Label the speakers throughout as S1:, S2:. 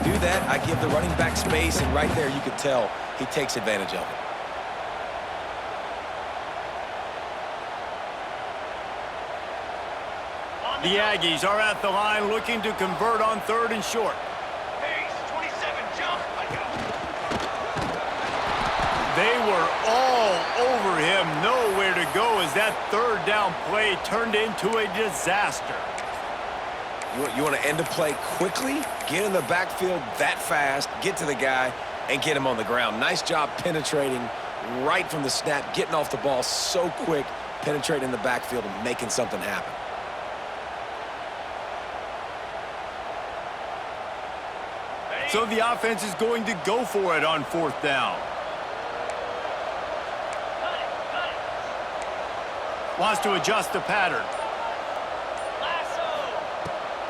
S1: do that, I give the running back space, and right there you could tell he takes advantage of it.
S2: The Aggies are at the line looking to convert on 3rd and short. They were all over him, nowhere to go as that 3rd down play turned into a disaster.
S1: You want to end a play quickly, get in the backfield that fast, get to the guy, and get him on the ground. Nice job penetrating right from the snap, getting off the ball so quick, penetrating in the backfield and making something happen.
S2: So the offense is going to go for it on 4th down. Wants to adjust the pattern.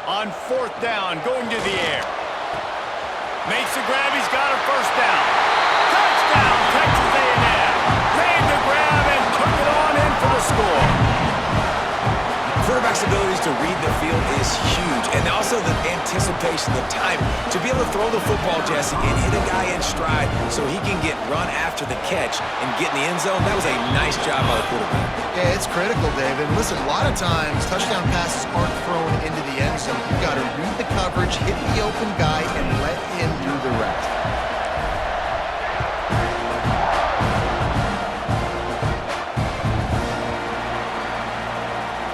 S2: On 4th down, going to the air. Makes the grab, he's got a 1st down. Touchdown, Texas A&M. Made the grab and took it on in for the score.
S1: Quarterback's abilities to read the field is huge, and also the anticipation, the time to be able to throw the football, Jesse, and hit a guy in stride so he can get run after the catch and get in the end zone. That was a nice job by the quarterback.
S3: Yeah, it's critical, David. Listen, a lot of times touchdown passes aren't thrown into the end zone. You've got to read the coverage, hit the open guy, and let him do the rest.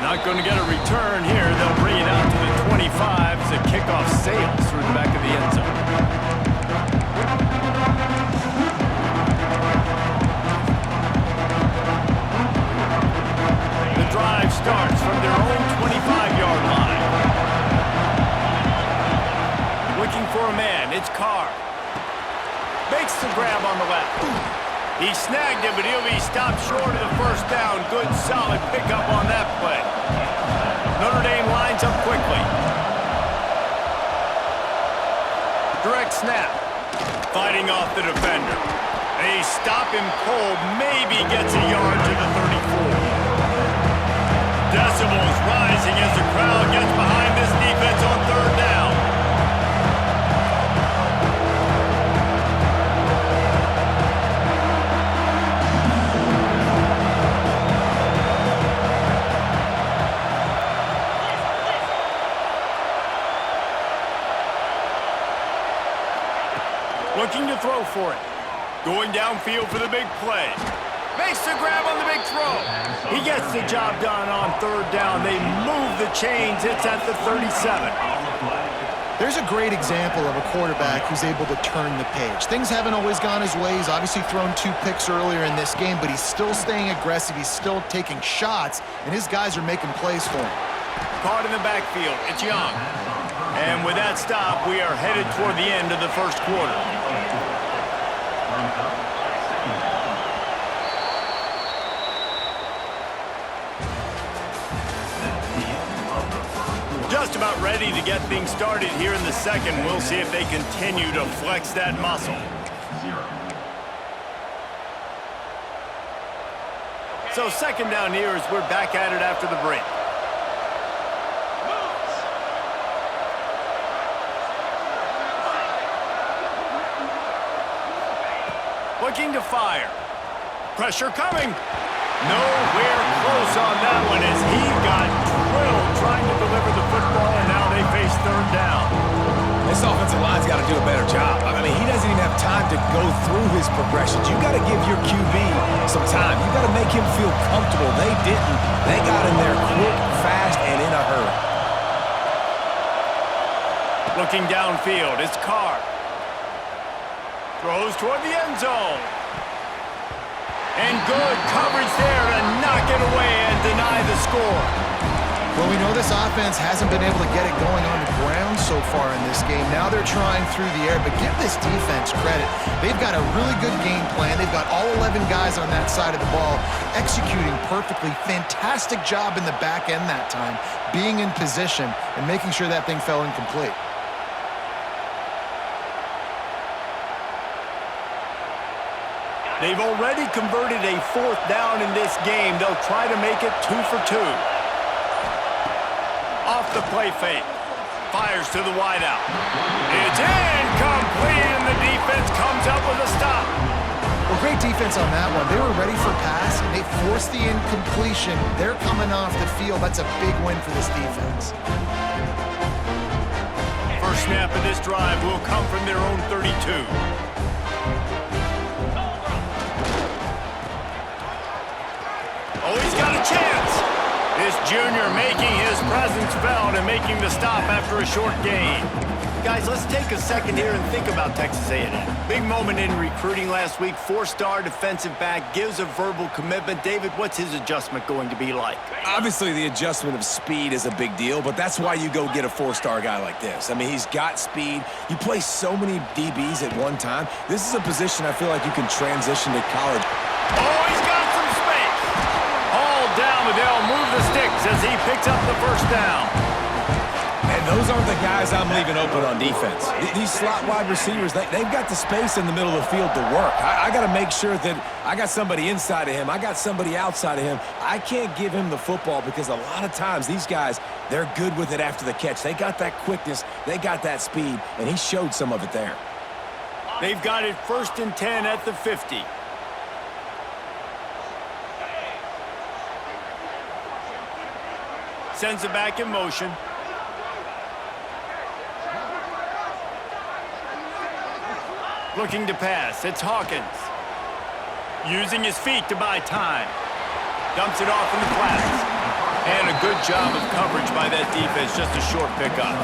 S2: Not going to get a return here. They'll bring it out to the 25 as the kickoff sails through the back of the end zone. The drive starts from their own 25-yard line. Looking for a man. It's Carr. Makes the grab on the left. He snagged him, but he'll be stopped short of the 1st down. Good, solid pickup on that play. Notre Dame lines up quickly. Direct snap. Fighting off the defender. They stop him cold. Maybe gets a yard to the 34. Decibels rising as the crowd gets behind this defense on 3rd down. Looking to throw for it. Going downfield for the big play. Makes the grab on the big throw. He gets the job done on 3rd down. They move the chains. It's at the 37.
S3: There's a great example of a quarterback who's able to turn the page. Things haven't always gone his way. He's obviously thrown 2 picks earlier in this game, but he's still staying aggressive. He's still taking shots, and his guys are making plays for him.
S2: Caught in the backfield. It's Young. And with that stop, we are headed toward the end of the 1st quarter. Just about ready to get things started here in the 2nd. We'll see if they continue to flex that muscle. So 2nd down here as we're back at it after the break. Looking to fire. Pressure coming. Nowhere close on that one as he got drilled trying to deliver the football, and now they face 3rd down.
S1: This offensive line's got to do a better job. I mean, he doesn't even have time to go through his progressions. You got to give your QB some time. You got to make him feel comfortable. They didn't. They got in there quick, fast, and in a hurry.
S2: Looking downfield, it's Carr. Throws toward the end zone. And good coverage there to knock it away and deny the score.
S3: Well, we know this offense hasn't been able to get it going on the ground so far in this game. Now they're trying through the air, but give this defense credit. They've got a really good game plan. They've got all 11 guys on that side of the ball executing perfectly. Fantastic job in the back end that time, being in position and making sure that thing fell incomplete.
S2: They've already converted a 4th down in this game. They'll try to make it 2 for 2. Off the play fake. Fires to the wideout. It's in. up with a stop.
S3: Well, great defense on that one. They were ready for pass, and they forced the incompletion. They're coming off the field. That's a big win for this defense.
S2: First snap of this drive will come from their own 32. Oh, he's got a chance. This junior making his presence felt and making the stop after a short gain. Guys, let's take a second here and think about Texas A&M. Big moment in recruiting last week. 4-star defensive back gives a verbal commitment. David, what's his adjustment going to be like?
S1: Obviously, the adjustment of speed is a big deal, but that's why you go get a 4-star guy like this. I mean, he's got speed. You play so many DBs at one time. This is a position I feel like you can transition to college.
S2: Oh, he's got some space. All down, but they'll move the sticks as he picks up the first down.
S1: And those aren't the guys I'm leaving open on defense. These slot wide receivers, they've got the space in the middle of the field to work. I got to make sure that I got somebody inside of him. I got somebody outside of him. I can't give him the football because a lot of times these guys, they're good with it after the catch. They got that quickness. They got that speed, and he showed some of it there.
S2: They've got it 1st and 10 at the 50. Sends it back in motion. Looking to pass. It's Hawkins. Using his feet to buy time. Dumps it off in the flats. And a good job of coverage by that defense. Just a short pickup.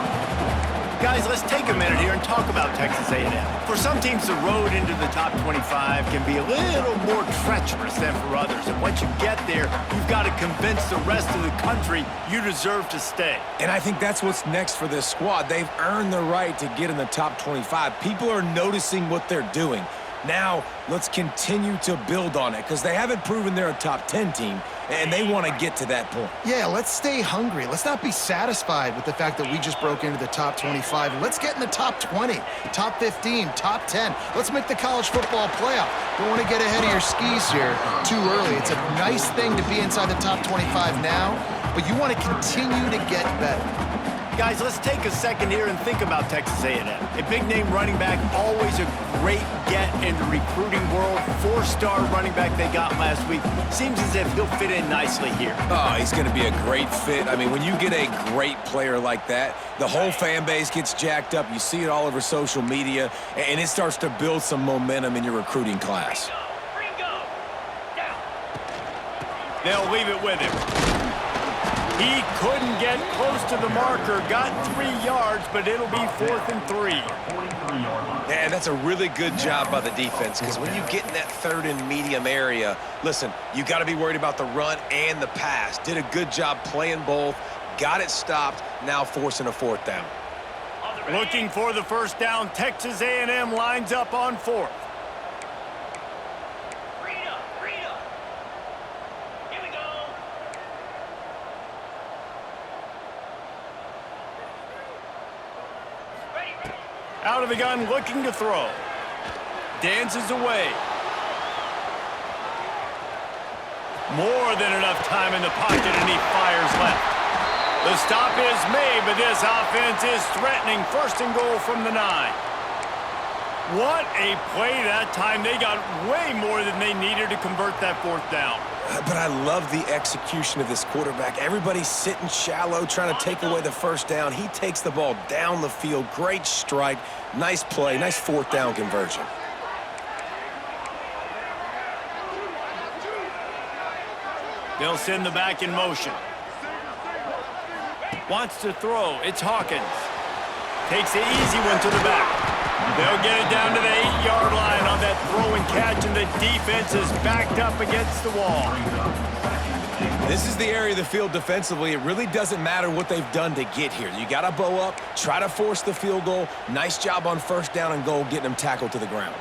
S2: Guys, let's take a minute here and talk about Texas A&M. For some teams, the road into the top 25 can be a little more treacherous than for others. And once you get there, you've got to convince the rest of the country you deserve to stay.
S1: And I think that's what's next for this squad. They've earned the right to get in the top 25. People are noticing what they're doing. Now, let's continue to build on it because they haven't proven they're a top 10 team, and they want to get to that point.
S3: Yeah, let's stay hungry. Let's not be satisfied with the fact that we just broke into the top 25. Let's get in the top 20, top 15, top 10. Let's make the college football playoff. Don't want to get ahead of your skis here too early. It's a nice thing to be inside the top 25 now, but you want to continue to get better.
S2: Guys, let's take a second here and think about Texas A&M. A big-name running back, always a great get in the recruiting world. 4-star running back they got last week. Seems as if he'll fit in nicely here.
S1: Oh, he's going to be a great fit. I mean, when you get a great player like that, the whole fan base gets jacked up. You see it all over social media, and it starts to build some momentum in your recruiting class.
S2: They'll leave it with him. He couldn't get close to the marker, got 3 yards, but it'll be 4th and 3.
S1: And that's a really good job by the defense because when you get in that 3rd and medium area, listen, you got to be worried about the run and the pass. Did a good job playing both, got it stopped, now forcing a 4th down.
S2: Looking for the first down, Texas A&M lines up on 4th. Out of the gun, looking to throw. Dances away. More than enough time in the pocket, and he fires left. The stop is made, but this offense is threatening. 1st and goal from the 9. What a play that time. They got way more than they needed to convert that 4th down.
S1: But I love the execution of this quarterback. Everybody's sitting shallow, trying to take away the first down. He takes the ball down the field. Great strike. Nice play. Nice 4th down conversion.
S2: They'll send the back in motion. Wants to throw. It's Hawkins. Takes the easy one to the back. They'll get it down to the 8-yard line on that throw and catch, and the defense is backed up against the wall.
S1: This is the area of the field defensively. It really doesn't matter what they've done to get here. You got to bow up, try to force the field goal. Nice job on 1st down and goal, getting them tackled to the ground.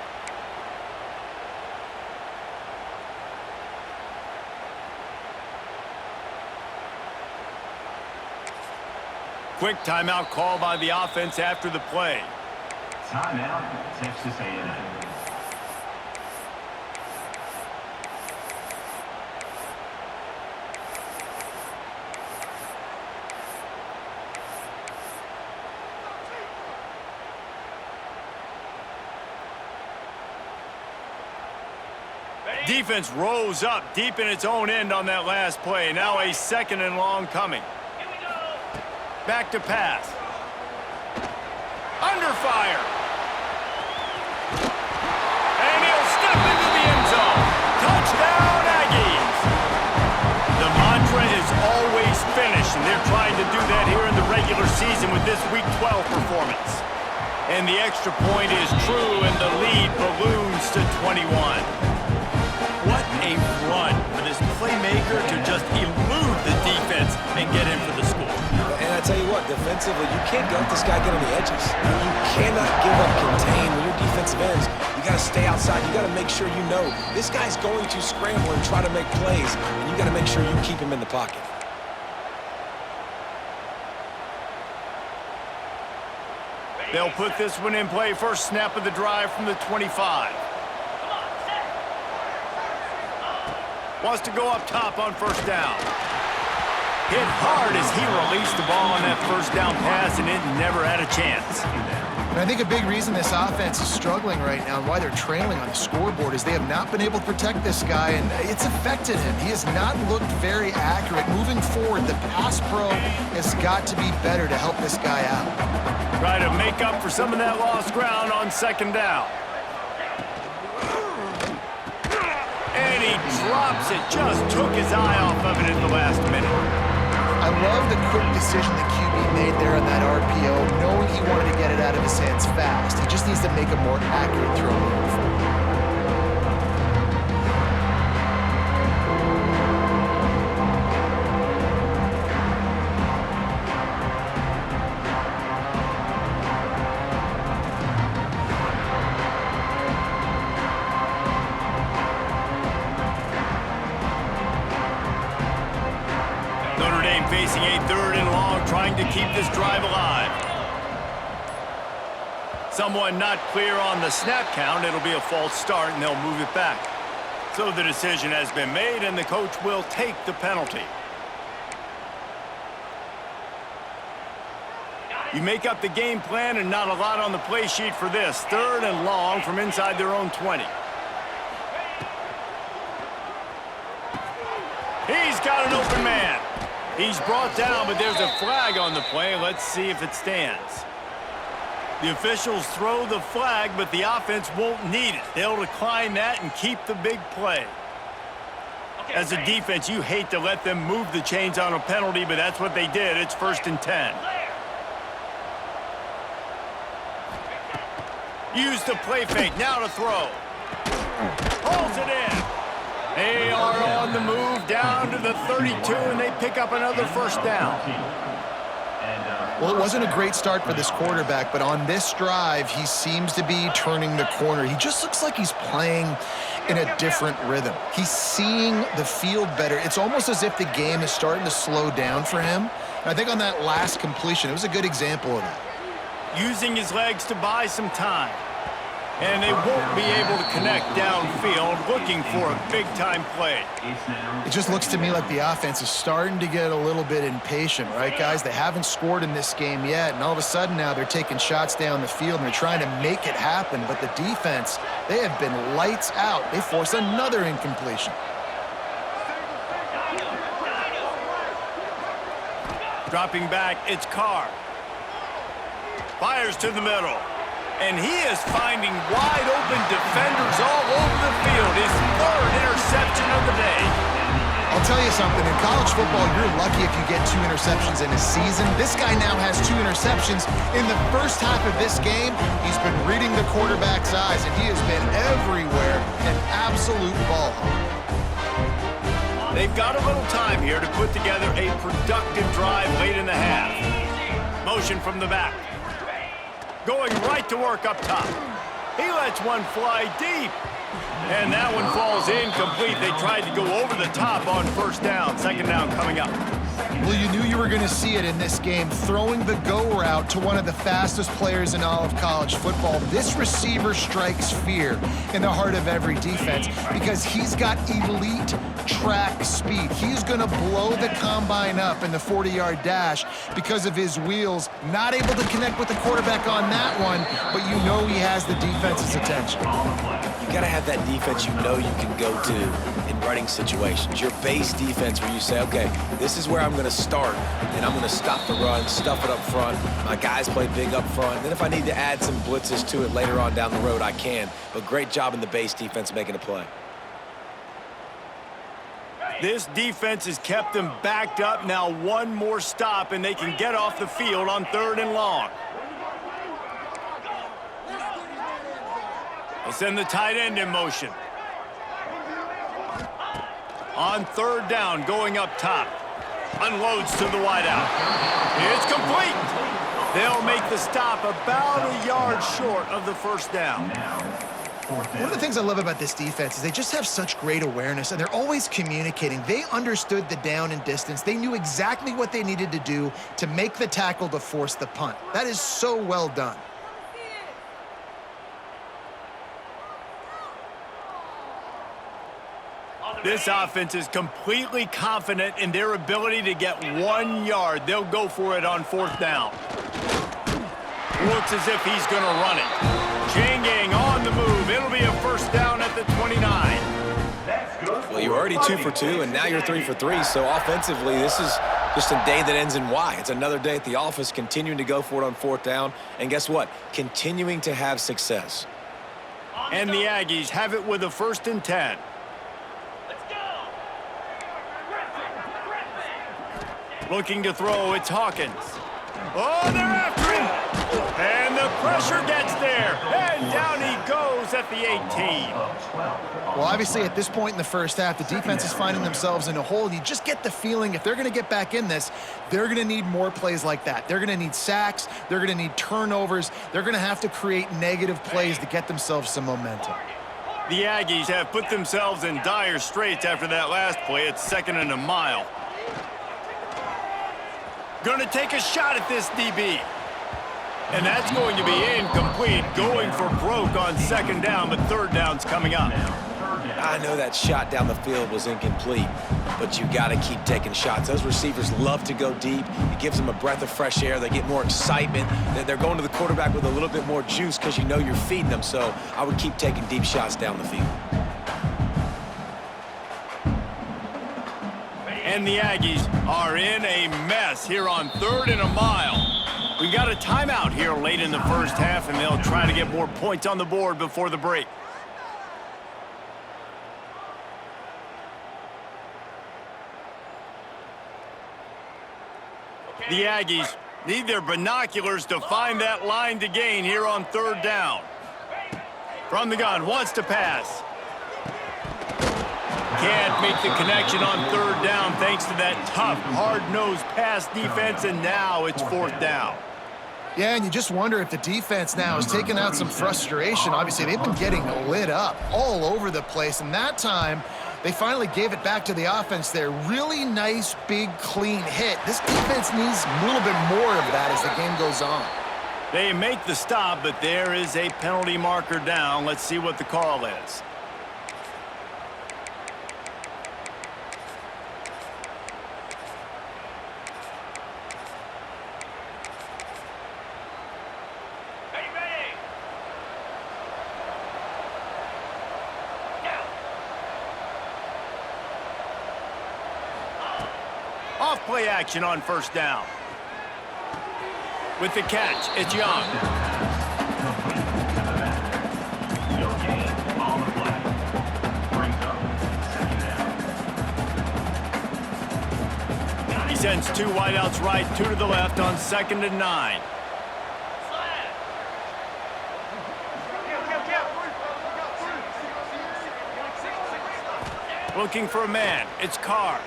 S2: Quick timeout call by the offense after the play.
S4: Timeout, Texas A&M.
S2: Defense rose up deep in its own end on that last play. Now a 2nd and long coming. Back to pass. Under fire. And he'll step into the end zone. Touchdown, Aggies. The mantra is always finish, and they're trying to do that here in the regular season with this Week 12 performance. And the extra point is true, and the lead balloons to 21. What a run for this playmaker to just elude the defense and get in for the score.
S1: And I tell you what, defensively, you can't let this guy get on the edges. You cannot give up contain when you're defensive ends. You got to stay outside. You got to make sure you know this guy's going to scramble and try to make plays, and you got to make sure you keep him in the pocket.
S2: They'll put this one in play. First snap of the drive from the 25. Wants to go up top on first down. Hit hard as he released the ball on that first down pass, and it never had a chance.
S3: And I think a big reason this offense is struggling right now and why they're trailing on the scoreboard is they have not been able to protect this guy, and it's affected him. He has not looked very accurate. Moving forward, the pass pro has got to be better to help this guy out.
S2: Try to make up for some of that lost ground on 2nd down. And he drops it. Just took his eye off of it in the last minute.
S3: I love the quick decision the QB made there on that RPO, knowing he wanted to get it out of his hands fast. He just needs to make a more accurate throw moving forward.
S2: Facing a 3rd and long, trying to keep this drive alive. Someone not clear on the snap count. It'll be a false start, and they'll move it back. So the decision has been made, and the coach will take the penalty. You make up the game plan, and not a lot on the play sheet for this. 3rd and long from inside their own 20. He's got an open man. He's brought down, but there's a flag on the play. Let's see if it stands. The officials throw the flag, but the offense won't need it. They'll decline that and keep the big play. As a defense, you hate to let them move the chains on a penalty, but that's what they did. It's 1st and 10. Use the play fake. Now to throw. Pulls it in. They are on the move down to the 32, and they pick up another first down.
S3: Well, it wasn't a great start for this quarterback, but on this drive, he seems to be turning the corner. He just looks like he's playing in a different rhythm. He's seeing the field better. It's almost as if the game is starting to slow down for him. And I think on that last completion, it was a good example of that.
S2: Using his legs to buy some time. And they won't be able to connect downfield, looking for a big-time play.
S3: It just looks to me like the offense is starting to get a little bit impatient, right, guys? They haven't scored in this game yet, and all of a sudden now they're taking shots down the field, and they're trying to make it happen. But the defense, they have been lights out. They force another incompletion.
S2: Dropping back, it's Carr. Fires to the middle. And he is finding wide-open defenders all over the field. His 3rd interception of the day.
S3: I'll tell you something. In college football, you're lucky if you get 2 interceptions in a season. This guy now has 2 interceptions. In the first half of this game, he's been reading the quarterback's eyes, and he has been everywhere, an absolute ball hawk.
S2: They've got a little time here to put together a productive drive late in the half. Motion from the back. Going right to work up top. He lets one fly deep. And that one falls incomplete. They tried to go over the top on first down. 2nd down coming up.
S3: Well, you knew you were going to see it in this game, throwing the go route to one of the fastest players in all of college football. This receiver strikes fear in the heart of every defense because he's got elite track speed. He's going to blow the combine up in the 40-yard dash because of his wheels. Not able to connect with the quarterback on that one, but you know he has the defense's attention.
S1: You got to have that defense you know you can go to in running situations. Your base defense where you say, okay, this is where I'm going to start, and I'm going to stop the run, stuff it up front. My guys play big up front. Then if I need to add some blitzes to it later on down the road, I can. But great job in the base defense making a play.
S2: This defense has kept them backed up. Now one more stop, and they can get off the field on 3rd and long. They send the tight end in motion. On 3rd down, going up top. Unloads to the wideout. It's complete. They'll make the stop about a yard short of the 1st down.
S3: One of the things I love about this defense is they just have such great awareness, and they're always communicating. They understood the down and distance. They knew exactly what they needed to do to make the tackle to force the punt. That is so well done.
S2: This offense is completely confident in their ability to get 1 yard. They'll go for it on 4th down. Looks as if he's going to run it. Chain gang on the move. It'll be a 1st down at the 29.
S1: Well, you're already 2 for 2, and now you're 3 for 3. So offensively, this is just a day that ends in Y. It's another day at the office, continuing to go for it on 4th down. And guess what? Continuing to have success.
S2: And the Aggies have it with a 1st and 10. Looking to throw, it's Hawkins. Oh, they're after him! And the pressure gets there. And down he goes at the 18.
S3: Well, obviously, at this point in the first half, the defense is finding themselves in a hole. You just get the feeling if they're going to get back in this, they're going to need more plays like that. They're going to need sacks. They're going to need turnovers. They're going to have to create negative plays to get themselves some momentum.
S2: The Aggies have put themselves in dire straits after that last play. It's 2nd and a mile. Going to take a shot at this DB. And that's going to be incomplete. Going for broke on 2nd down, but 3rd down's coming up.
S1: I know that shot down the field was incomplete, but you got to keep taking shots. Those receivers love to go deep. It gives them a breath of fresh air. They get more excitement. They're going to the quarterback with a little bit more juice because you know you're feeding them. So I would keep taking deep shots down the field.
S2: And the Aggies are in a mess here on 3rd and a mile. We got a timeout here late in the first half, and they'll try to get more points on the board before the break. The Aggies need their binoculars to find that line to gain here on 3rd down. From the gun, wants to pass. Can't make the connection on 3rd down thanks to that tough, hard-nosed pass defense, and now it's 4th down.
S3: Yeah, and you just wonder if the defense now is taking out some frustration. Obviously, they've been getting lit up all over the place, and that time, they finally gave it back to the offense there. Really nice, big, clean hit. This defense needs a little bit more of that as the game goes on.
S2: They make the stop, but there is a penalty marker down. Let's see what the call is. Off-play action on 1st down. With the catch, it's Young. He sends 2 wideouts right, 2 to the left on 2nd and 9. Looking for a man, it's Carr.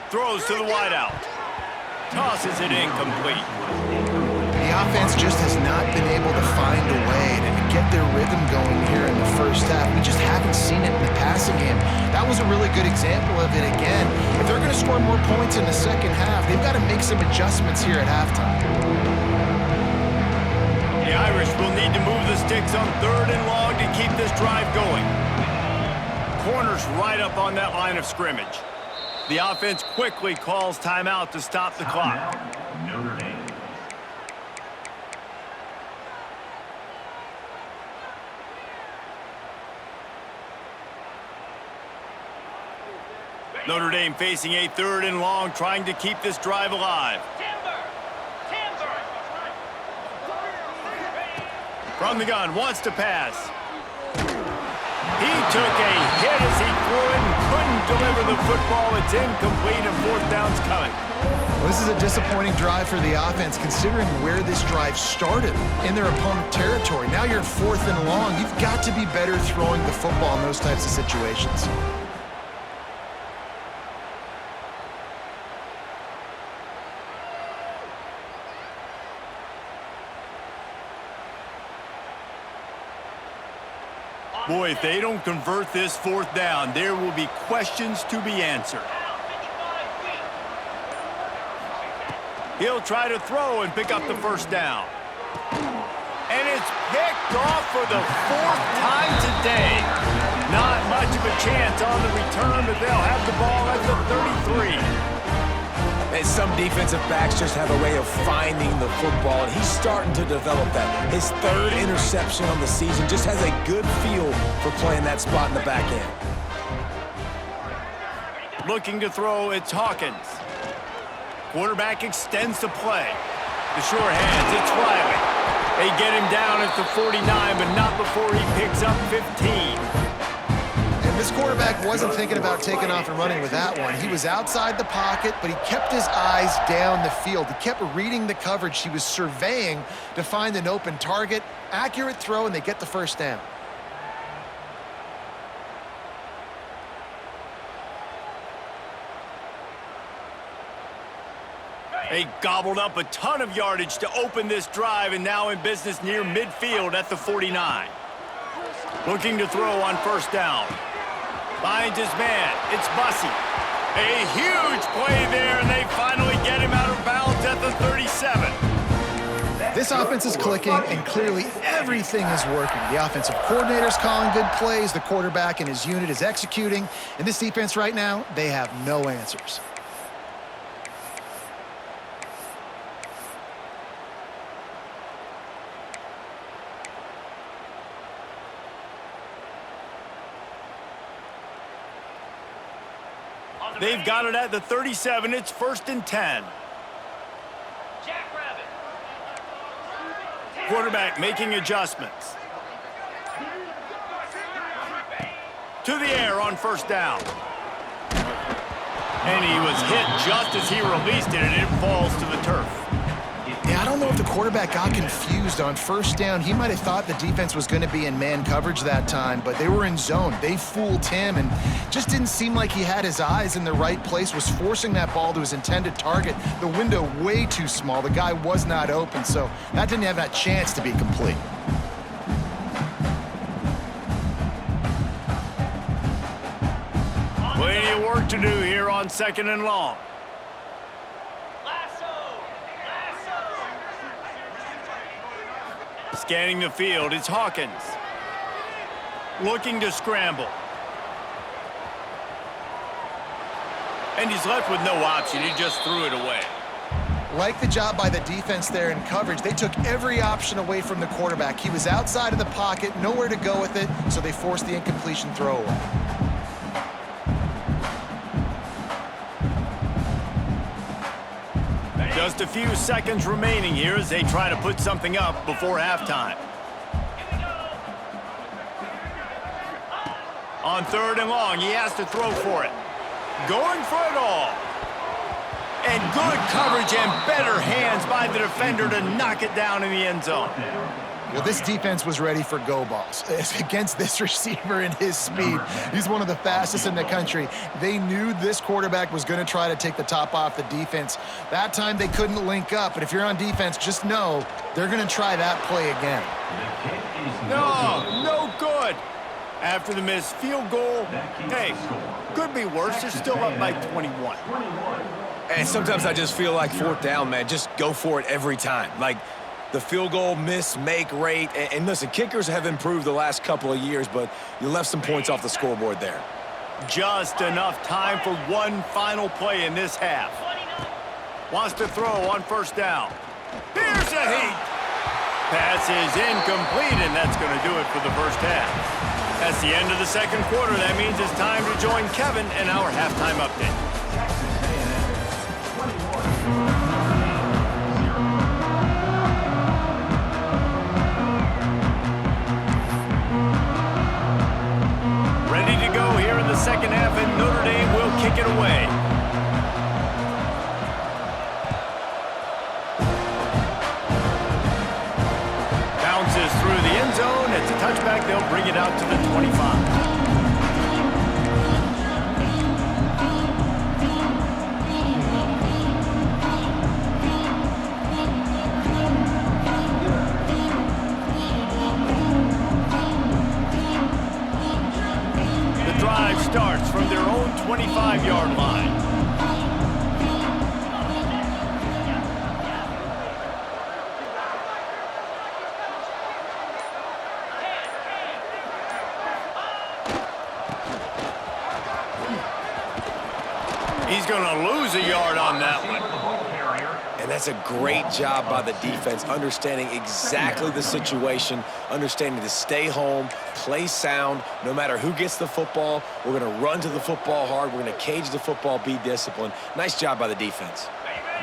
S2: Throws to the wideout. Tosses it incomplete.
S3: The offense just has not been able to find a way to get their rhythm going here in the first half. We just haven't seen it in the passing game. That was a really good example of it again. If they're going to score score more points in the second half. They've got to make some adjustments here at halftime.
S2: The Irish will need to move the sticks on 3rd and long to keep this drive going. Corner's right up on that line of scrimmage. The offense quickly calls timeout to stop the clock.
S4: Notre Dame.
S2: Notre Dame facing a 3rd and long, trying to keep this drive alive. From the gun, wants to pass. He took a hit as he threw it and couldn't deliver the football. It's incomplete and 4th down's coming.
S3: Well, this is a disappointing drive for the offense considering where this drive started, in their opponent territory. Now you're at 4th and long. You've got to be better throwing the football in those types of situations.
S2: Boy, if they don't convert this 4th down, there will be questions to be answered. He'll try to throw and pick up the 1st down. And it's picked off for the 4th time today. Not much of a chance on the return, but they'll have the ball at the 33.
S1: And some defensive backs just have a way of finding the football, and he's starting to develop that. His 3rd interception on the season, just has a good feel for playing that spot in the back end.
S2: Looking to throw, it's Hawkins. Quarterback extends the play. The sure hands, it's Riley. They get him down at the 49, but not before he picks up 15.
S3: And this quarterback wasn't thinking about taking off and running with that one. He was outside the pocket, but he kept his eyes down the field. He kept reading the coverage. He was surveying to find an open target. Accurate throw, and they get the 1st down.
S2: They gobbled up a ton of yardage to open this drive, and now in business near midfield at the 49. Looking to throw on 1st down. Finds his man. It's Bussey. A huge play there, and they finally get him out of bounds at the 37.
S3: This offense is clicking, and clearly everything is working. The offensive coordinator's calling good plays. The quarterback and his unit is executing. And this defense right now, they have no answers.
S2: They've got it at the 37. It's 1st and 10. Quarterback making adjustments. To the air on 1st down. And he was hit just as he released it, and it falls to the turf.
S3: Yeah, I don't know if the quarterback got confused on 1st down. He might have thought the defense was going to be in man coverage that time, but they were in zone. They fooled him, and just didn't seem like he had his eyes in the right place, was forcing that ball to his intended target. The window way too small. The guy was not open, so that didn't have that chance to be complete.
S2: Plenty of work to do here on 2nd and long. Scanning the field, it's Hawkins. Looking to scramble. And he's left with no option. He just threw it away.
S3: Like the job by the defense there in coverage. They took every option away from the quarterback. He was outside of the pocket, nowhere to go with it, so they forced the incompletion throw away.
S2: Just a few seconds remaining here as they try to put something up before halftime. On 3rd and long, he has to throw for it. Going for it all. And good coverage and better hands by the defender to knock it down in the end zone.
S3: Well, this defense was ready for go balls. Against this receiver and his speed, he's one of the fastest in the country. They knew this quarterback was going to try to take the top off the defense. That time they couldn't link up, but if you're on defense, just know they're going to try that play again.
S2: No good. After the missed field goal, hey, could be worse. It's still up by 21.
S1: And sometimes I just feel like fourth down, man, just go for it every time. Like the field goal miss, make rate. And listen, kickers have improved the last couple of years, but you left some points off the scoreboard there.
S2: Just enough time for one final play in this half. Wants to throw on first down. Here's a heat. Pass is incomplete, and that's going to do it for the first half. That's the end of the second quarter. That means it's time to join Kevin in our halftime update. Ready to go here in the second half, and Notre Dame will kick it away. Bounces through the end zone. It's a touchback. They'll bring it out to the 25. The drive starts from their own 25-yard line. He's going to lose a yard on that one.
S1: And that's a great job by the defense, understanding exactly the situation, understanding to stay home, play sound. No matter who gets the football, we're going to run to the football hard. We're going to cage the football, be disciplined. Nice job by the defense.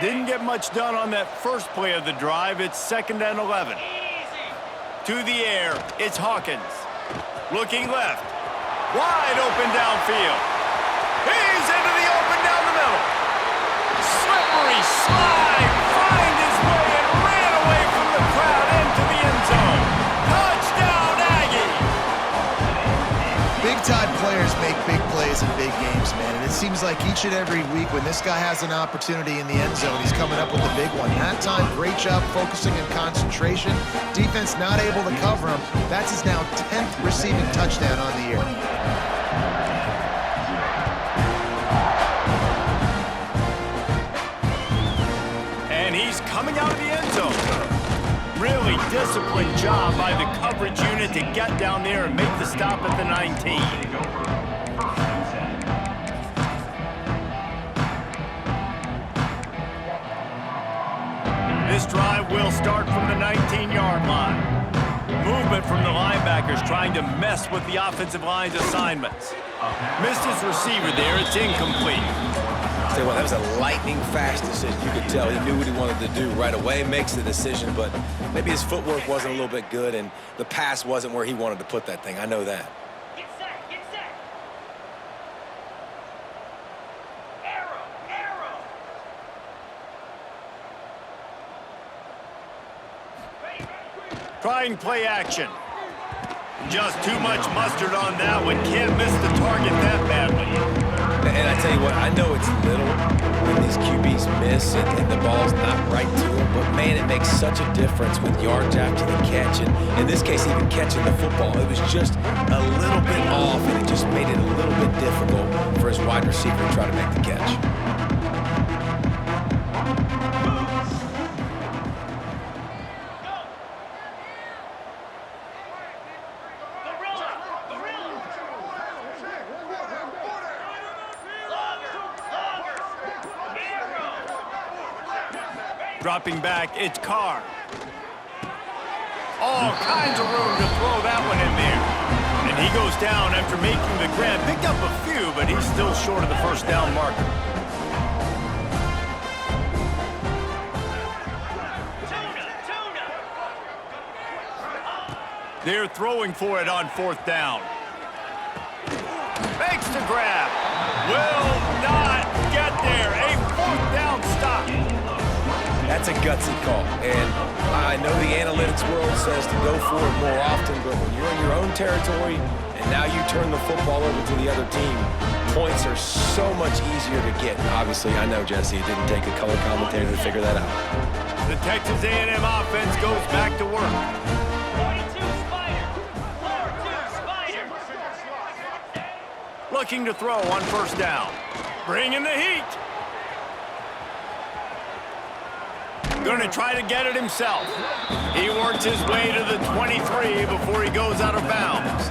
S2: Didn't get much done on that first play of the drive. It's 2nd and 11. To the air, it's Hawkins. Looking left. Wide open downfield. He's into the open down the middle. Slippery slide. Find his way and ran away from the crowd into the end zone. Touchdown, Aggies.
S3: Big-time players make big plays in big games, man. And it seems like each and every week when this guy has an opportunity in the end zone, he's coming up with a big one. That time, great job focusing and concentration. Defense not able to cover him. That's his now 10th receiving touchdown on the year.
S2: Coming out of the end zone. Really disciplined job by the coverage unit to get down there and make the stop at the 19. This drive will start from the 19-yard line. Movement from the linebackers trying to mess with the offensive line's assignments. Missed his receiver there. It's incomplete.
S1: Tell you what, that was a lightning-fast decision. You could tell he knew what he wanted to do right away, makes the decision, but maybe his footwork wasn't a little bit good, and the pass wasn't where he wanted to put that thing. I know that.
S5: Get set, get set. Arrow, arrow.
S2: Trying play action. Just too much mustard on that one. Can't miss the target that badly.
S1: And I tell you what, I know it's little when these QBs miss and the ball's not right to them, but man, it makes such a difference with yards after the catch, and in this case, even catching the football. It was just a little bit off, and it just made it a little bit difficult for his wide receiver to try to make the catch.
S2: Dropping back, it's Carr. All kinds of room to throw that one in there. And he goes down after making the grab. Picked up a few, but he's still short of the first down marker. They're throwing for it on 4th down. Makes the grab. Will not get there. A 4th down stop.
S1: That's a gutsy call, and I know the analytics world says to go for it more often, but when you're in your own territory and now you turn the football over to the other team, points are so much easier to get. Obviously, I know, Jesse, it didn't take a color commentator to figure that out.
S2: The Texas A&M offense goes back to work.
S5: 42 Spider. 42 Spider.
S2: looking to throw on first down. Bringing the heat. Going to try to get it himself. He works his way to the 23 before he goes out of bounds.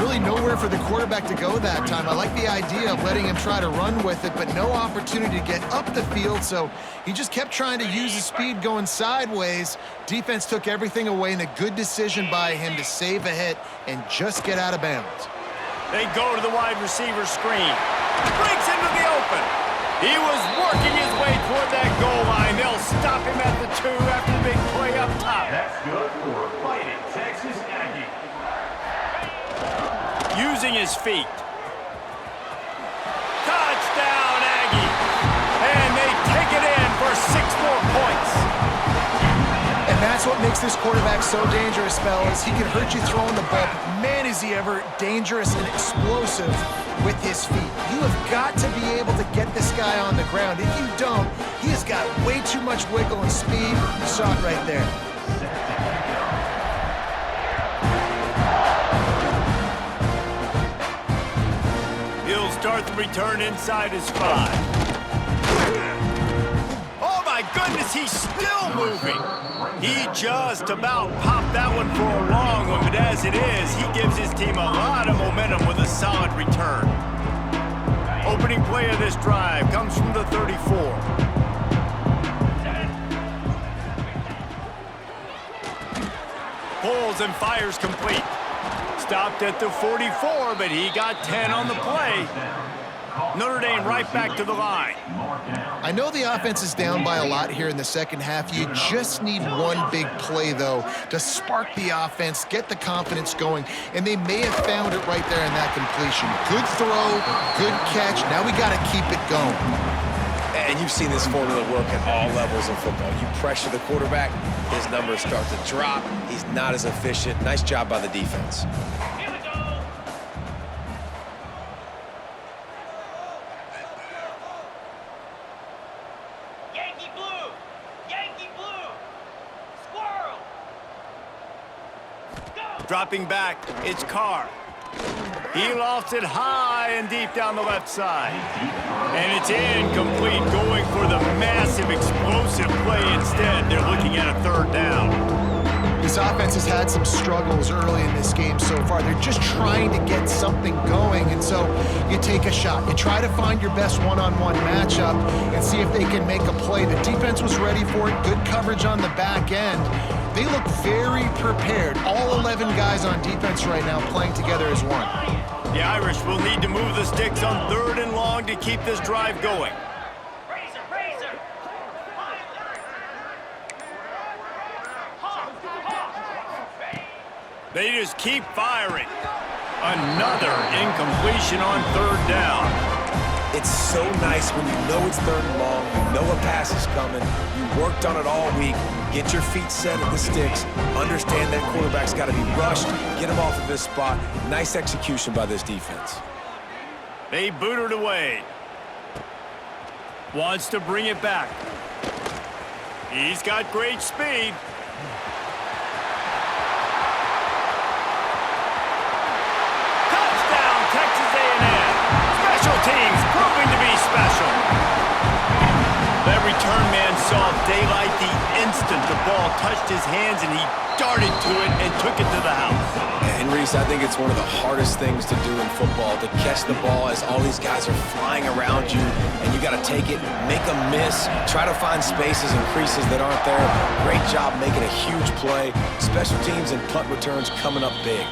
S3: Really nowhere for the quarterback to go that time. I like the idea of letting him try to run with it, but no opportunity to get up the field, so he just kept trying to use his speed going sideways. Defense took everything away, and a good decision by him to save a hit and just get out of bounds.
S2: They go to the wide receiver screen. Breaks into the open. He was working his way toward that goal line. They'll stop him at the 2 after the big play up top.
S4: That's good for Fighting Texas Aggie.
S2: Using his feet. Touchdown, Aggie. And they take it in for 6 more points.
S3: And that's what makes this quarterback so dangerous, fellas. He can hurt you throwing the ball, but man, is he ever dangerous and explosive with his feet. You have got to be able to get this guy on the ground. If you don't, he has got way too much wiggle and speed. You saw it right there.
S2: He'll start the return inside his 5. Oh my goodness, he's still moving. He just about popped that one for a long one, but as it is, he gives his team a lot of momentum with a solid return. Opening play of this drive comes from the 34. Pulls and fires complete. Stopped at the 44, but he got 10 on the play. Notre Dame right back to the line.
S3: I know the offense is down by a lot here in the second half. You just need one big play, though, to spark the offense, get the confidence going, and they may have found it right there in that completion. Good throw, good catch. Now we got to keep it going.
S1: And you've seen this formula work at all levels of football. You pressure the quarterback, his numbers start to drop. He's not as efficient. Nice job by the defense.
S5: Here we go. Yankee blue. Yankee blue. Squirrel. Go.
S2: Dropping back, it's Carr. He lofts it high and deep down the left side. And it's incomplete, going for the massive explosive play instead. They're looking at a 3rd down.
S3: This offense has had some struggles early in this game so far. They're just trying to get something going, and so you take a shot. You try to find your best one-on-one matchup and see if they can make a play. The defense was ready for it. Good coverage on the back end. They look very prepared. All 11 guys on defense right now playing together as one.
S2: The Irish will need to move the sticks on 3rd and long to keep this drive going.
S5: Razor, razor. Hawk, hawk.
S2: They just keep firing. Another incompletion on 3rd down.
S1: It's so nice when you know it's 3rd and long, you know a pass is coming, you worked on it all week, get your feet set at the sticks, understand that quarterback's got to be rushed, get him off of this spot. Nice execution by this defense.
S2: They boot it away. Wants to bring it back. He's got great speed. Touchdown, Texas A&M. Special teams proving to be special. That return man saw daylight the instant the ball touched his hands, and he darted to it and took it to the house.
S1: And Reese, I think it's one of the hardest things to do in football, to catch the ball as all these guys are flying around you, and you got to take it, make a miss, try to find spaces and creases that aren't there. Great job making a huge play. Special teams and punt returns coming up big.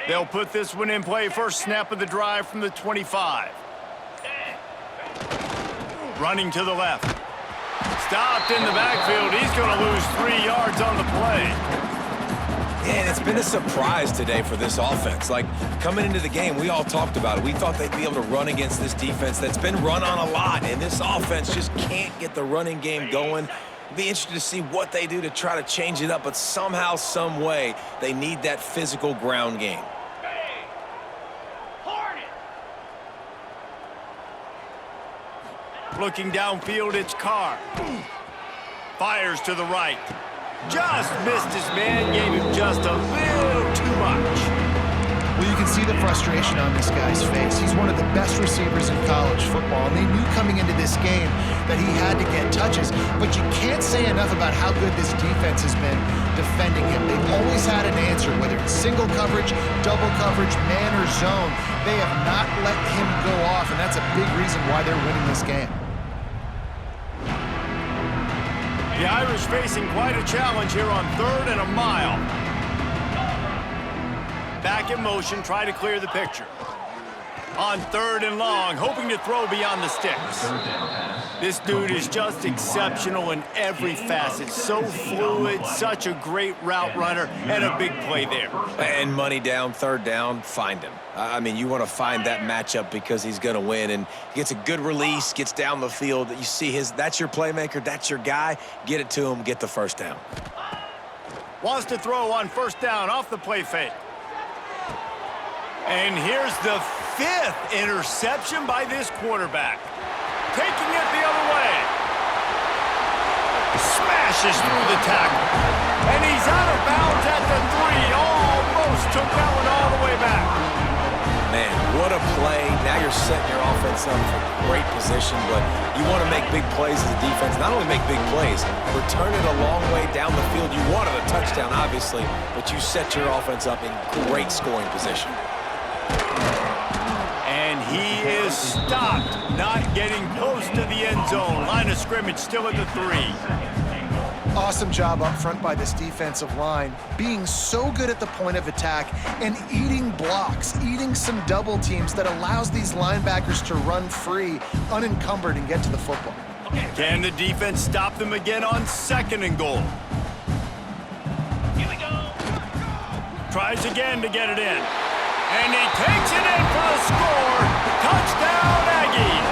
S2: They'll put this one in play. First snap of the drive from the 25. Running to the left. Stopped in the backfield. He's going to lose 3 yards on the play.
S1: Yeah, and it's been a surprise today for this offense. Like, coming into the game, we all talked about it. We thought they'd be able to run against this defense that's been run on a lot, and this offense just can't get the running game going. Be interested to see what they do to try to change it up, but somehow, some way, they need that physical ground game.
S2: Looking downfield, it's Carr. Fires to the right. Just missed his man, gave him just a little too much.
S3: Well, you can see the frustration on this guy's face. He's one of the best receivers in college football, and they knew coming into this game that he had to get touches. But you can't say enough about how good this defense has been defending him. They've always had an answer, whether it's single coverage, double coverage, man or zone. They have not let him go off, and that's a big reason why they're winning this game.
S2: The Irish facing quite a challenge here on 3rd and a mile. Back in motion, try to clear the picture. On 3rd and long, hoping to throw beyond the sticks. This dude is just exceptional in every facet. So fluid, such a great route runner, and a big play there.
S1: And money down, 3rd down, find him. I mean, you want to find that matchup because he's going to win, and he gets a good release, gets down the field. You see that's your playmaker, that's your guy. Get it to him, get the 1st down.
S2: Wants to throw on 1st down off the play fake. And here's the 5th interception by this quarterback. Taking it the other way. Smashes through the tackle. And he's out of bounds at the 3. Almost took that one all the way back.
S1: Man, what a play. Now you're setting your offense up for great position, but you want to make big plays as a defense. Not only make big plays, return it a long way down the field. You wanted a touchdown, obviously, but you set your offense up in great scoring position.
S2: And he is stopped, not getting close to the end zone. Line of scrimmage still at the 3.
S3: Awesome job up front by this defensive line, being so good at the point of attack and eating blocks, eating some double teams that allows these linebackers to run free, unencumbered, and get to the football.
S2: Can the defense stop them again on 2nd and goal?
S5: Here we go.
S2: Tries again to get it in. And he takes it in for the score. Touchdown, Aggies.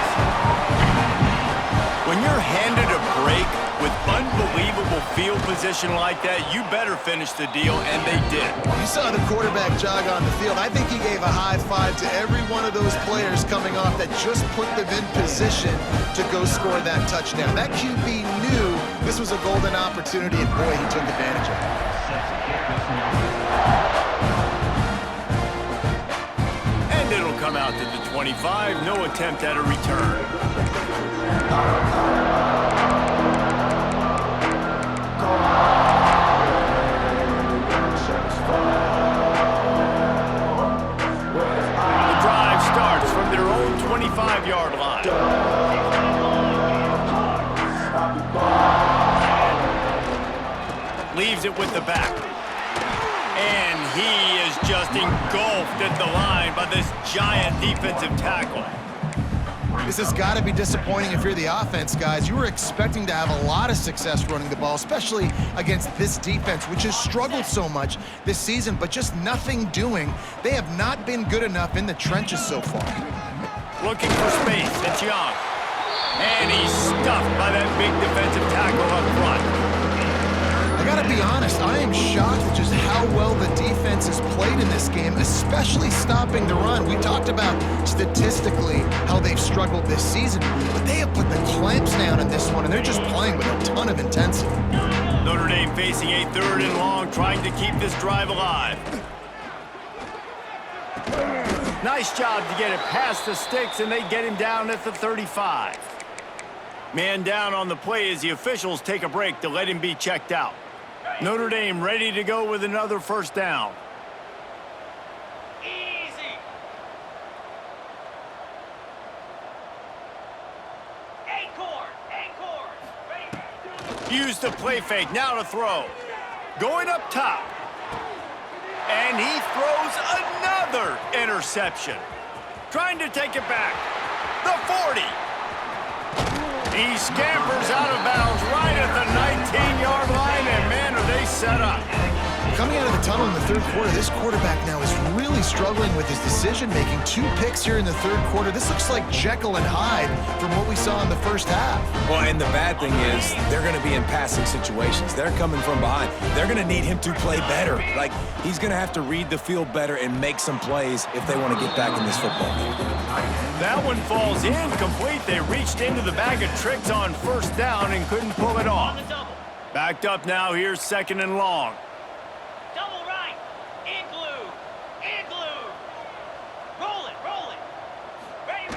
S2: When you're handed a break with unbelievable field position like that, you better finish the deal, and they did.
S3: You saw the quarterback jog on the field. I think he gave a high five to every one of those players coming off that just put them in position to go score that touchdown. That QB knew this was a golden opportunity, and boy, he took advantage of it.
S2: It'll come out to the 25. No attempt at a return. The drive starts from their own 25-yard line. Leaves it with the back. And he is just engulfed at the line by this giant defensive tackle.
S3: This has got to be disappointing if you're the offense, guys. You were expecting to have a lot of success running the ball, especially against this defense, which has struggled so much this season, but just nothing doing. They have not been good enough in the trenches so far.
S2: Looking for space, it's Young. And he's stuffed by that big defensive tackle up front.
S3: I gotta be honest, I am shocked at just how well the defense has played in this game, especially stopping the run. We talked about statistically how they've struggled this season, but they have put the clamps down in this one, and they're just playing with a ton of intensity.
S2: Notre Dame facing a 3rd and long, trying to keep this drive alive. Nice job to get it past the sticks, and they get him down at the 35. Man down on the play as the officials take a break to let him be checked out. Notre Dame ready to go with another 1st down.
S5: Easy. Acorn. Ready.
S2: Use the play fake, now to throw. Going up top. And he throws another interception. Trying to take it back. The 40. He scampers out of bounds right at the 19-yard line, and man, are they set up.
S3: Coming out of the tunnel in the third quarter, this quarterback now is really struggling with his decision-making. 2 picks here in the third quarter. This looks like Jekyll and Hyde from what we saw in the first half.
S1: Well, and the bad thing is they're going to be in passing situations. They're coming from behind. They're going to need him to play better. Like, he's going to have to read the field better and make some plays if they want to get back in this football game.
S2: That one falls incomplete. They reached into the bag of tricks on first down and couldn't pull it off. Backed up now. Here's 2nd and long.
S5: Double right. In glue. Roll it. Ready.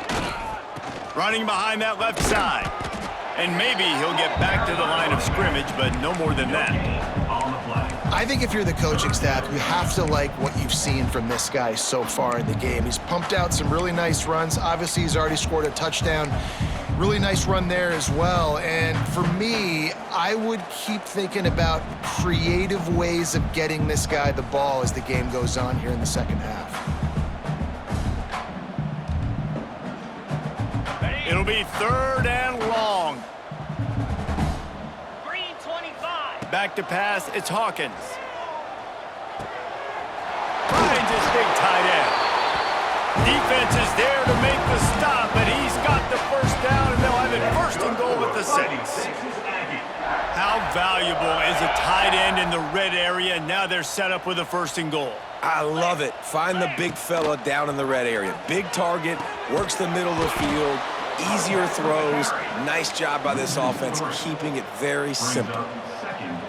S2: Running behind that left side. And maybe he'll get back to the line of scrimmage, but no more than that.
S4: On the flag.
S3: I think if you're the coaching staff, you have to like what you've seen from this guy so far in the game. He's pumped out some really nice runs. Obviously, he's already scored a touchdown. Really nice run there as well. And for me, I would keep thinking about creative ways of getting this guy the ball as the game goes on here in the second half.
S2: It'll be 3rd and long.
S5: Green 25.
S2: Back to pass, it's Hawkins. Finds his big tight end. Defense is there to make the stop, but he's got the first down, and they'll have it 1st and goal at the 6. How valuable is a tight end in the red area? Now they're set up with a 1st and goal.
S1: I love it. Find the big fella down in the red area. Big target, works the middle of the field, easier throws. Nice job by this offense, keeping it very simple.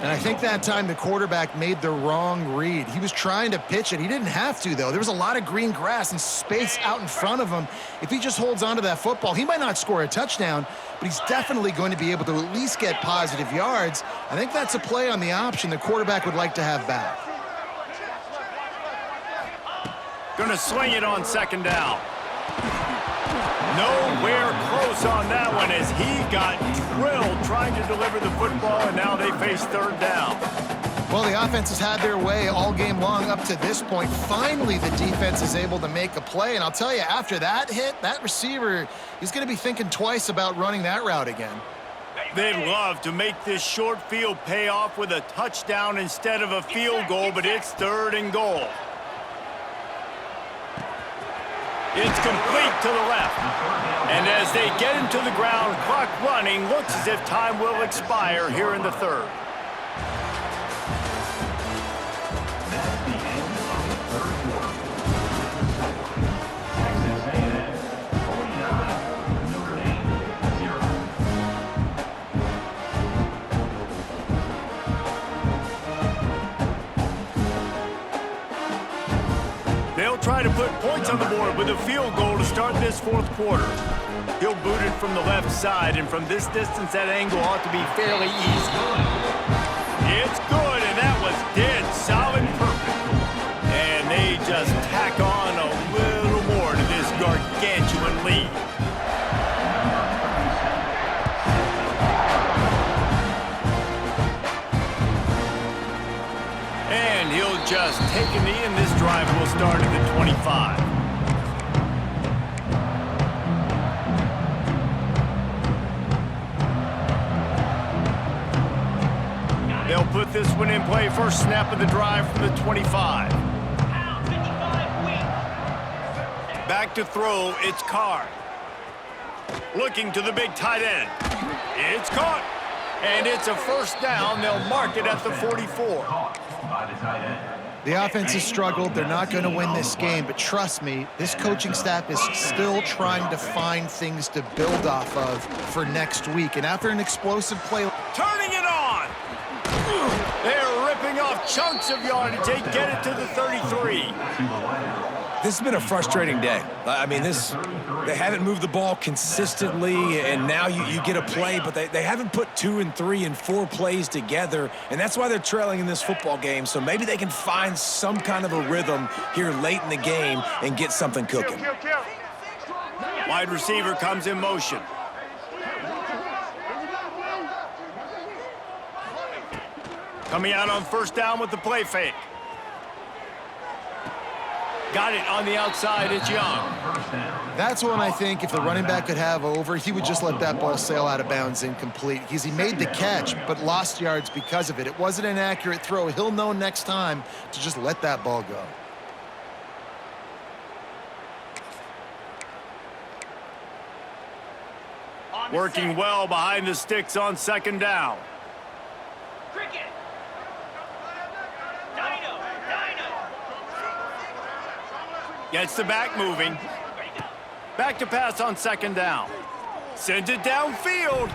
S3: And I think that time the quarterback made the wrong read. He was trying to pitch it. He didn't have to, though. There was a lot of green grass and space out in front of him. If he just holds on to that football, he might not score a touchdown, but he's definitely going to be able to at least get positive yards. I think that's a play on the option the quarterback would like to have back.
S2: Gonna swing it on 2nd down. Nowhere close on that one as he got drilled trying to deliver the football, and now they face 3rd down.
S3: Well, the offense has had their way all game long up to this point. Finally, the defense is able to make a play, and I'll tell you, after that hit, that receiver, he's going to be thinking twice about running that route again.
S2: They'd love to make this short field pay off with a touchdown instead of a field goal, but it's 3rd and goal. It's complete to the left. And as they get him to the ground, clock running, looks as if time will expire here in the 3rd.
S4: That's the end of the third quarter. Texas A&M 49, Notre Dame 0.
S2: They'll try to put points on the board with a field goal to start this 4th quarter. He'll boot it from the left side, and from this distance, that angle ought to be fairly easy. It's good, and that was dead solid perfect. And they just tack on a little more to this gargantuan lead. And he'll just take a knee, and this drive will start at the 25. They'll put this one in play. First snap of the drive from the 25. Back to throw, it's Carr. Looking to the big tight end. It's caught. And it's a 1st down. They'll mark it at the 44.
S4: By the tight end.
S3: The offense has struggled. They're not going to win this game, but trust me, this coaching staff is still trying to find things to build off of for next week. And after an explosive play...
S2: Turning it on. They're ripping off chunks of yardage. They get it to the 33.
S1: This has been a frustrating day. I mean, they haven't moved the ball consistently, and now you get a play, but they haven't put 2 and 3 and 4 plays together, and that's why they're trailing in this football game. So maybe they can find some kind of a rhythm here late in the game and get something cooking.
S2: Wide receiver comes in motion. Coming out on 1st down with the play fake. Got it on the outside. It's Young.
S3: That's one I think if the running back could have over, he would just let that ball sail out of bounds incomplete because he made the catch but lost yards because of it. It wasn't an accurate throw. He'll know next time to just let that ball go.
S2: Working well behind the sticks on second down.
S5: Cricket. Dino.
S2: Gets the back moving. Back to pass on second down. Sends it downfield.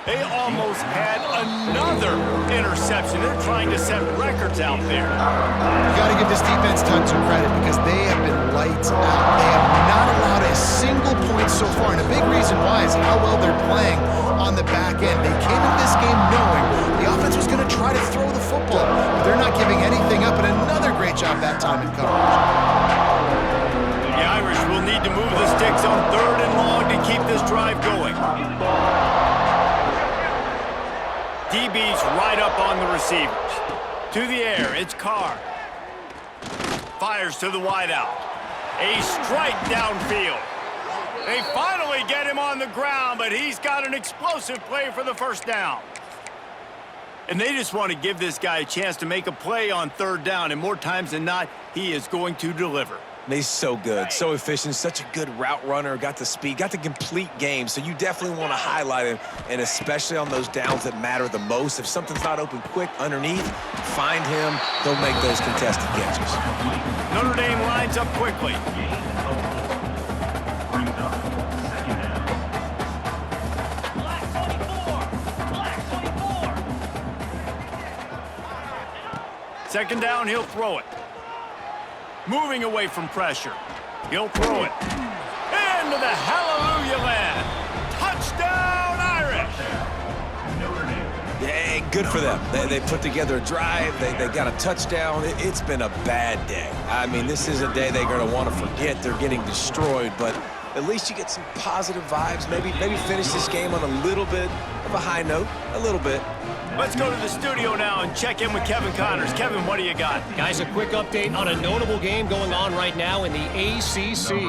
S2: They almost had another interception. They're trying to set records out there.
S3: You got to give this defense tons of credit because they have been lights out. They have not allowed a single point so far, and a big reason why is how well they're playing on the back end. They came into this game knowing the offense was going to try to throw the football, but they're not giving anything up, and another great job that time in coverage.
S2: The Irish will need to move the sticks on third and long to keep this drive going. DB's right up on the receivers. To the air, it's Carr. Fires to the wideout. A strike downfield. They finally get him on the ground, but he's got an explosive play for the first down. And they just want to give this guy a chance to make a play on third down, and more times than not, he is going to deliver.
S1: He's so good, so efficient, such a good route runner, got the speed, got the complete game, so you definitely want to highlight him, and especially on those downs that matter the most. If something's not open quick underneath, find him, he'll make those contested catches.
S2: Notre Dame lines up quickly. Second down, he'll throw it. Moving away from pressure. He'll throw it. Into the hallelujah land. Touchdown, Irish!
S1: Yeah, good for them. They put together a drive. They got a touchdown. It's been a bad day. I mean, this is a day they're going to want to forget. They're getting destroyed, but at least you get some positive vibes. Maybe finish this game on a little bit of a high note. A little bit.
S2: Let's go to the studio now and check in with Kevin Connors. Kevin, what do you got?
S6: Guys, a quick update on a notable game going on right now in the ACC.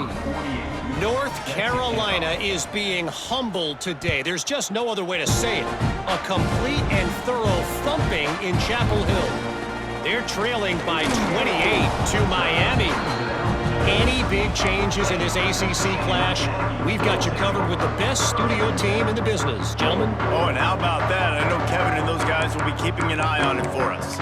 S6: North Carolina is being humbled today. There's just no other way to say it. A complete and thorough thumping in Chapel Hill. They're trailing by 28 to Miami. Any big changes in this ACC clash, we've got you covered with the best studio team in the business. Gentlemen?
S2: Oh, and how about that? I know Kevin and those guys will be keeping an eye on it for us.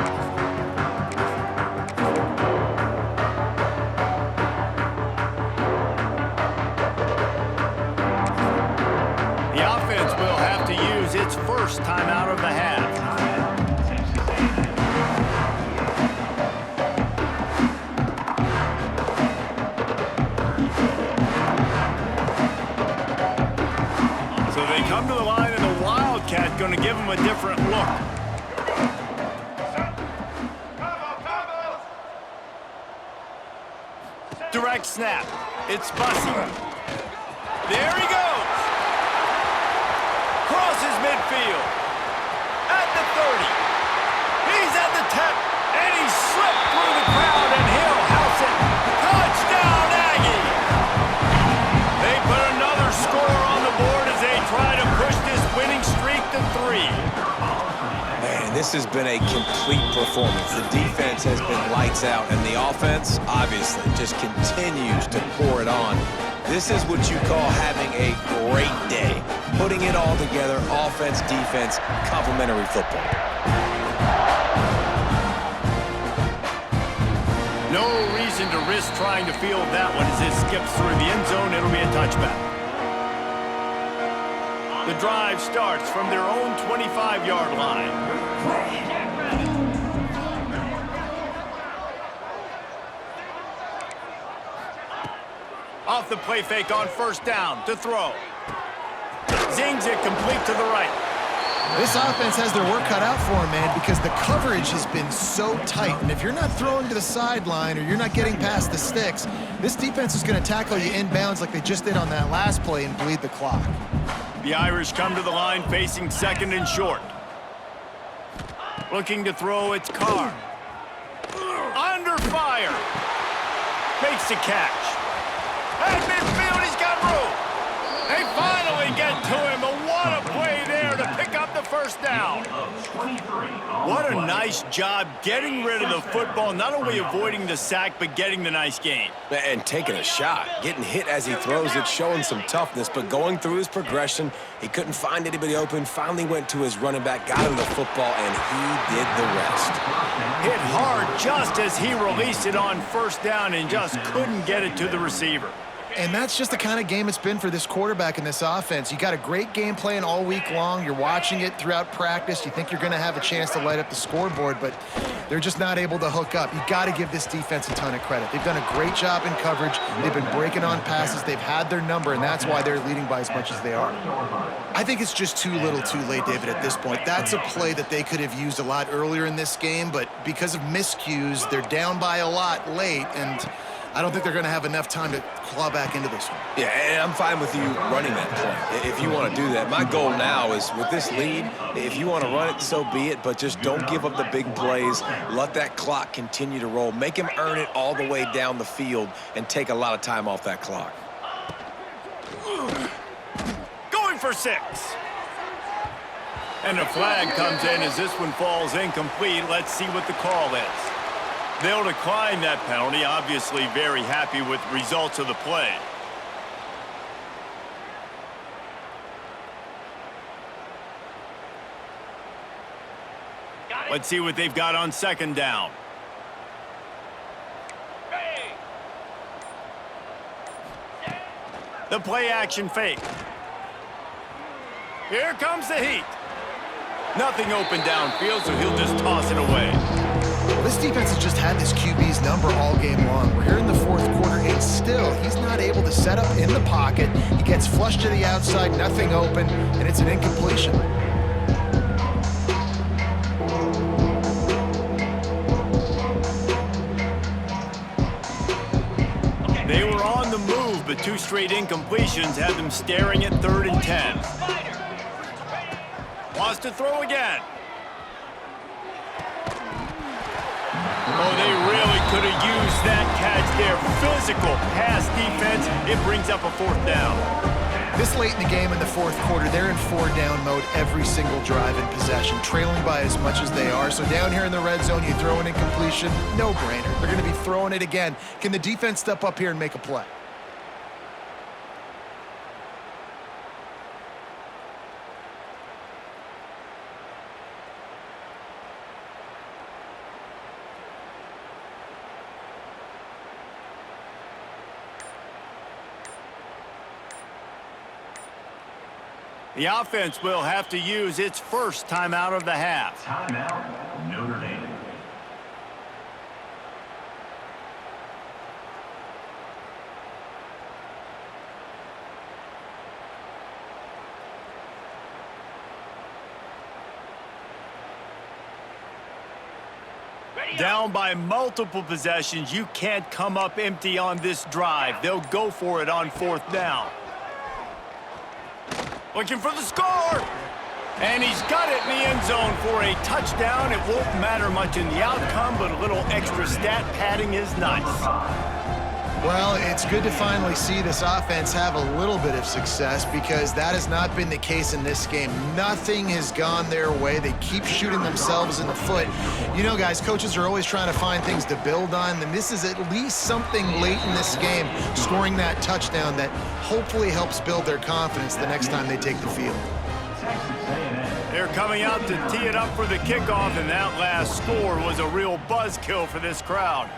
S2: The offense will have to use its first time out of the half. Come to the line, and the Wildcat going to give him a different look. Direct snap. It's Bussy. There he goes. Crosses midfield. At the 30. He's at the 10. And he slipped through the crowd, and he'll house it. Touchdown, Aggie. They put another score on the board as they try to push this winning streak to 3.
S1: Man, this has been a complete performance. The defense has been lights out, and the offense, obviously, just continues to pour it on. This is what you call having a great day. Putting it all together, offense, defense, complementary football.
S2: No reason to risk trying to field that one as it skips through the end zone. It'll be a touchback. The drive starts from their own 25-yard line. Off the play fake on first down to throw. Zings it complete to the right.
S3: This offense has their work cut out for them, man, because the coverage has been so tight. And if you're not throwing to the sideline or you're not getting past the sticks, this defense is going to tackle you inbounds like they just did on that last play and bleed the clock.
S2: The Irish come to the line facing second and short. Looking to throw, it's Carr. Under fire. a catch. At midfield, he's got room. They finally get to him, but what a play there to pick up the first down. What a nice job getting rid of the football, not only avoiding the sack, but getting the nice gain.
S1: And taking a shot, getting hit as he throws it, showing some toughness, but going through his progression, he couldn't find anybody open, finally went to his running back, got him the football, and he did the rest.
S2: Hit hard just as he released it on first down and just couldn't get it to the receiver.
S3: And that's just the kind of game it's been for this quarterback in this offense. You got a great game plan all week long. You're watching it throughout practice. You think you're going to have a chance to light up the scoreboard, but they're just not able to hook up. You got to give this defense a ton of credit. They've done a great job in coverage. They've been breaking on passes. They've had their number, and that's why they're leading by as much as they are. I think it's just too little too late, David, at this point. That's a play that they could have used a lot earlier in this game, but because of miscues, they're down by a lot late, and I don't think they're going to have enough time to claw back into this one.
S1: Yeah, and I'm fine with you running that play if you want to do that. My goal now is with this lead, if you want to run it, so be it, but just don't give up the big plays. Let that clock continue to roll. Make him earn it all the way down the field and take a lot of time off that clock.
S2: Going for 6. And the flag comes in as this one falls incomplete. Let's see what the call is. They'll decline that penalty, obviously very happy with the results of the play. Let's see what they've got on second down. The play action fake. Here comes the heat. Nothing open downfield, so he'll just toss it away.
S3: Well, this defense has just had this QB's number all game long. We're here in the fourth quarter, and still, he's not able to set up in the pocket. He gets flushed to the outside, nothing open, and it's an incompletion.
S2: They were on the move, but 2 straight incompletions had them staring at 3rd and 10. Wants to throw again. Oh, they really could have used that catch there. Physical pass defense. It brings up a 4th down.
S3: This late in the game in the fourth quarter, they're in 4-down mode every single drive in possession, trailing by as much as they are. So down here in the red zone, you throw an incompletion, no-brainer. They're going to be throwing it again. Can the defense step up here and make a play?
S2: The offense will have to use its first timeout of the half.
S4: Timeout, Notre Dame.
S2: Down by multiple possessions, you can't come up empty on this drive. They'll go for it on 4th down. Looking for the score. And he's got it in the end zone for a touchdown. It won't matter much in the outcome, but a little extra stat padding is nice.
S3: Well, it's good to finally see this offense have a little bit of success because that has not been the case in this game. Nothing has gone their way. They keep shooting themselves in the foot. You know, guys, coaches are always trying to find things to build on, and this is at least something late in this game, scoring that touchdown that hopefully helps build their confidence the next time they take the field.
S2: They're coming out to tee it up for the kickoff, and that last score was a real buzzkill for this crowd.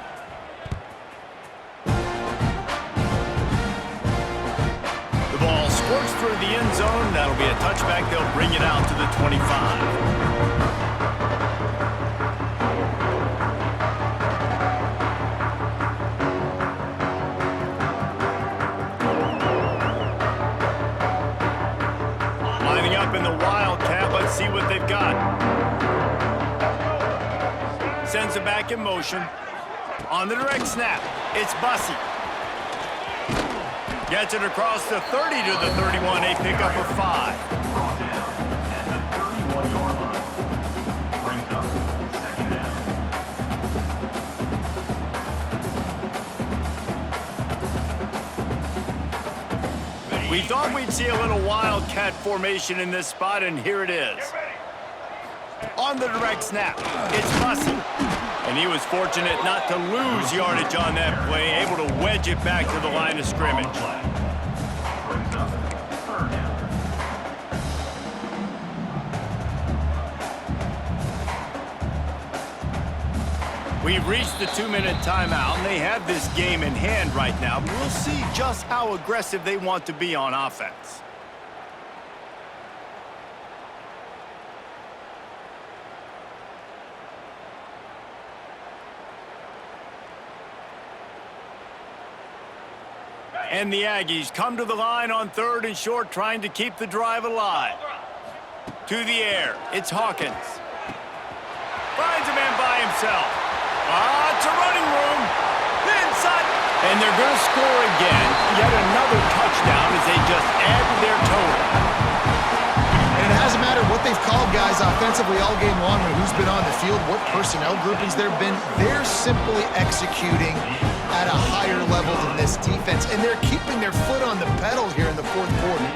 S2: The ball squirts through the end zone. That'll be a touchback. They'll bring it out to the 25. Lining up in the Wildcat. Let's see what they've got. Sends it back in motion. On the direct snap, it's Bussey. Gets it across the 30 to the 31, a pickup of 5. We thought we'd see a little wildcat formation in this spot, and here it is. On the direct snap, it's Bussey. And he was fortunate not to lose yardage on that play, able to wedge it back to the line of scrimmage. We've reached the 2-minute timeout, and they have this game in hand right now. We'll see just how aggressive they want to be on offense. And the Aggies come to the line on 3rd and short, trying to keep the drive alive. To the air, it's Hawkins. Finds a man by himself. It's a running room. Inside. And they're going to score again. Yet another touchdown as they just add to their total.
S3: And it hasn't mattered what they've called guys offensively all game long or who's been on the field, what personnel groupings there have been. They're simply executing at a higher level than this defense, and they're keeping their foot on the pedal here in the 4th quarter.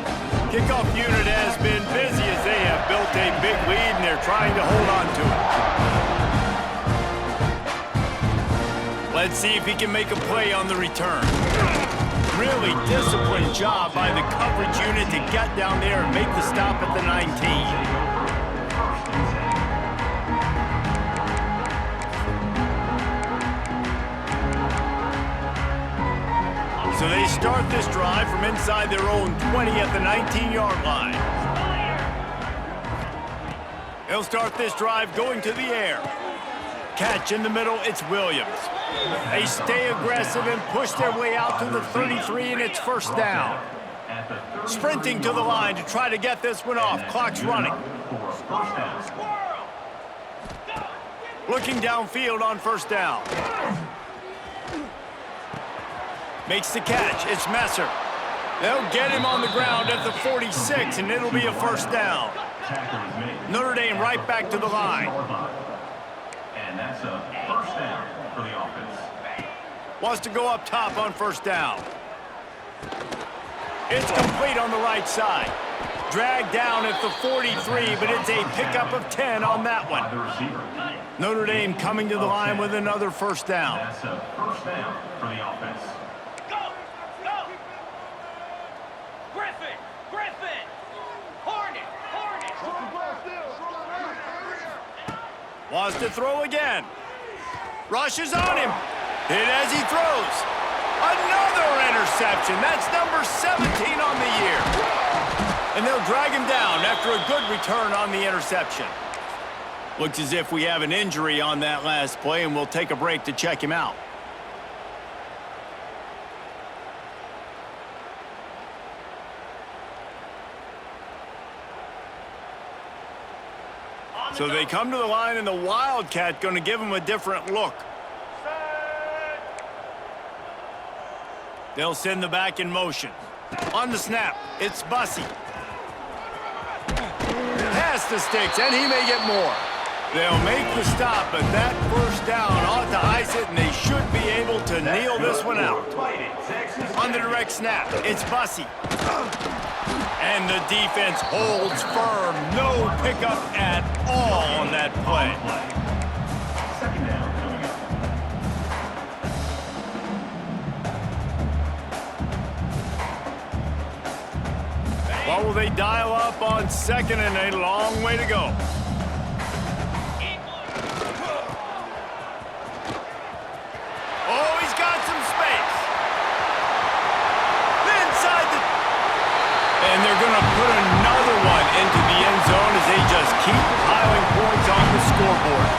S2: Kickoff unit has been busy as they have built a big lead, and they're trying to hold on to it. Let's see if he can make a play on the return. Really disciplined job by the coverage unit to get down there and make the stop at the 19. So they start this drive from inside their own 20 at the 19-yard line. They'll start this drive going to the air. Catch in the middle, it's Williams. They stay aggressive and push their way out to the 33, and it's 1st down. Sprinting to the line to try to get this one off. Clock's running. Looking downfield on 1st down. Makes the catch. It's Messer. They'll get him on the ground at the 46, and it'll be a 1st down. Notre Dame right back to the line.
S4: And that's a 1st down for the offense.
S2: Wants to go up top on 1st down. It's complete on the right side. Dragged down at the 43, but it's a pickup of 10 on that one. Notre Dame coming to the line with another 1st down.
S4: That's a 1st down for the offense.
S2: Wants to throw again. Rushes on him. Hit as he throws. Another interception. That's number 17 on the year. And they'll drag him down after a good return on the interception. Looks as if we have an injury on that last play, and we'll take a break to check him out. So they come to the line, and the Wildcat going to give them a different look. They'll send the back in motion. On the snap, it's Bussey. Pass the sticks, and he may get more. They'll make the stop, but that 1st down ought to ice it, and they should be able to kneel this one out. On the direct snap, it's Bussey. And the defense holds firm. No pickup at all on that play.
S4: 2nd down coming up.
S2: What will they dial up on 2nd and a long way to go? Oh, he's got some space. Inside the... And they're going to put another one into the end zone as they just keep piling points on the scoreboard.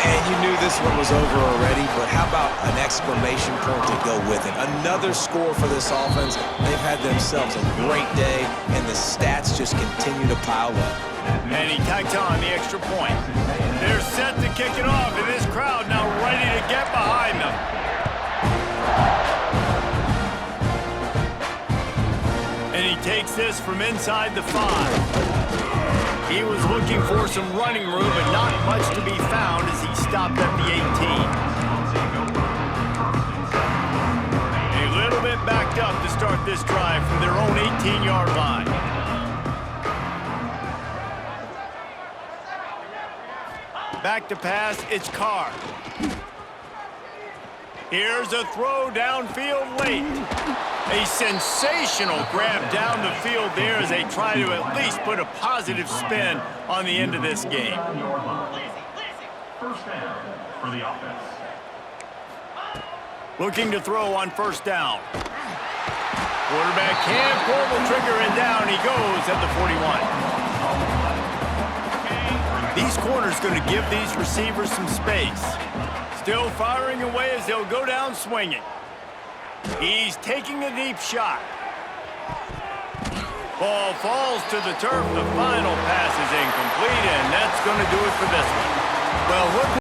S1: And you knew this one was over already, but how about an exclamation point to go with it? Another score for this offense. They've had themselves a great day, and the stats just continue to pile up.
S2: And he tacks on the extra point. They're set to kick it off, and this crowd now ready to get behind them. And he takes this from inside the 5. He was looking for some running room, but not much to be found as he stopped at the 18. A little bit backed up to start this drive from their own 18-yard line. Back to pass, it's Carr. Here's a throw downfield late. A sensational grab down the field there as they try to at least put a positive spin on the end of this game.
S4: First down for the offense.
S2: Looking to throw on first down. Quarterback can't pull the trigger and down he goes at the 41. These corners going to give these receivers some space. Still firing away as they'll go down swinging. He's taking a deep shot. Ball falls to the turf. The final pass is incomplete, and that's going to do it for this one. Well, look.